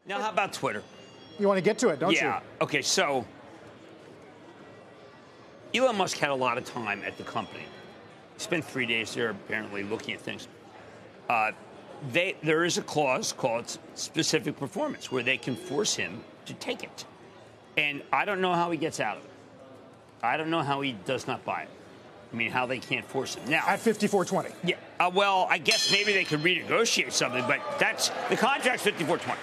Now, how about Twitter? You want to get to it, don't you? Yeah. Okay, so Elon Musk had a lot of time at the company. He spent 3 days there apparently looking at things. There is a clause called specific performance where they can force him to take it. And I don't know how he gets out of it. I don't know how he does not buy it. I mean, how they can't force him. Now, at 54.20. Yeah. Well, I guess maybe they could renegotiate something, but that's the contract's 54.20.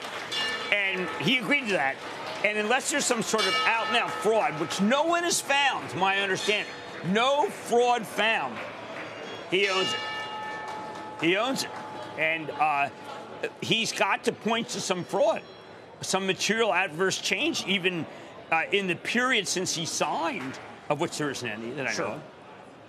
And he agreed to that. And unless there's some sort of out-and-out fraud, which no one has found, to my understanding, no fraud found, he owns it. He owns it. And he's got to point to some fraud, some material adverse change, even in the period since he signed, of which there isn't any that I know of.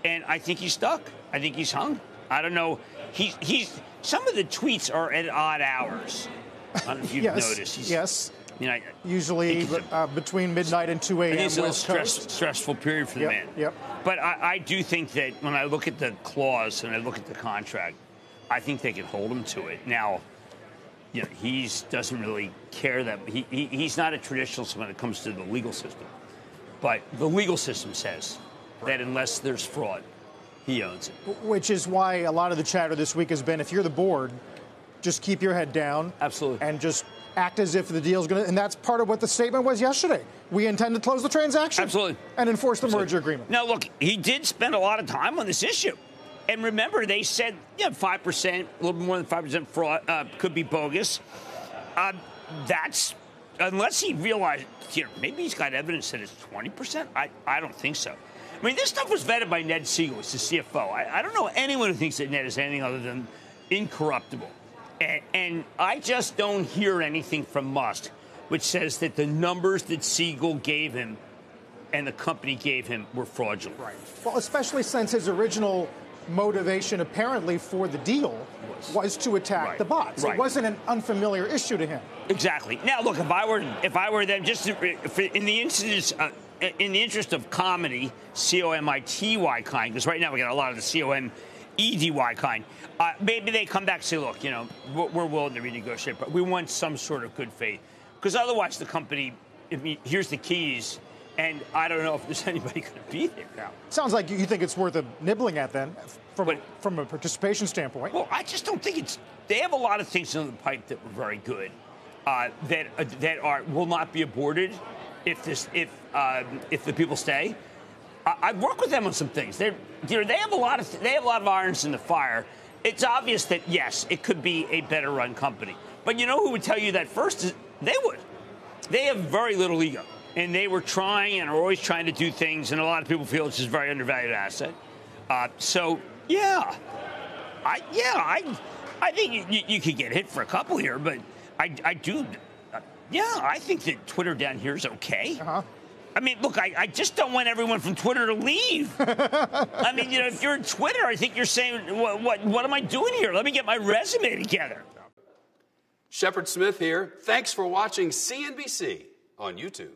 And I think he's stuck. I think he's hung. I don't know. He's some of the tweets are at odd hours. I don't know if you've noticed. Yes. You know, usually between midnight and 2 a.m. It is a stressful period for the man. Yep. But I do think that when I look at the clause and I look at the contract, I think they can hold him to it. Now, you know, he doesn't really care that he's not a traditionalist when it comes to the legal system. But the legal system says that unless there's fraud, he owns it. Which is why a lot of the chatter this week has been, if you're the board, just keep your head down. Absolutely. And just act as if the deal's going to, and that's part of what the statement was yesterday. We intend to close the transaction. Absolutely. And enforce the merger agreement. Now, look, he did spend a lot of time on this issue. And remember, they said, 5%, a little more than 5% fraud could be bogus. That's, unless he realized, maybe he's got evidence that it's 20%. I don't think so. I mean, this stuff was vetted by Ned Siegel, who's the CFO. I don't know anyone who thinks that Ned is anything other than incorruptible. And I just don't hear anything from Musk which says that the numbers that Siegel gave him and the company gave him were fraudulent. Right. Well, especially since his original motivation apparently for the deal was to attack the bots. It wasn't an unfamiliar issue to him. Exactly. Now, look, if I were them, just in the interest of comedy, COMITY kind, because right now we got a lot of the COMEDY kind. Maybe they come back and say, look, we're willing to renegotiate, but we want some sort of good faith, because otherwise the company, here's the keys. And I don't know if there's anybody going to be there now. Sounds like you think it's worth nibbling at then, from a participation standpoint. Well, I just don't think it's. They have a lot of things in the pipe that were very good, that will not be aborted if the people stay. I've worked with them on some things. They have a lot of irons in the fire. It's obvious that yes, it could be a better run company. But you know who would tell you that first? They would. They have very little ego. And they were trying and are always trying to do things, and a lot of people feel it's just a very undervalued asset. I think you could get hit for a couple here, but I do. I think that Twitter down here is okay. I mean, look, I just don't want everyone from Twitter to leave. I mean, if you're in Twitter, I think you're saying, what am I doing here? Let me get my resume together. Shepard Smith here. Thanks for watching CNBC on YouTube.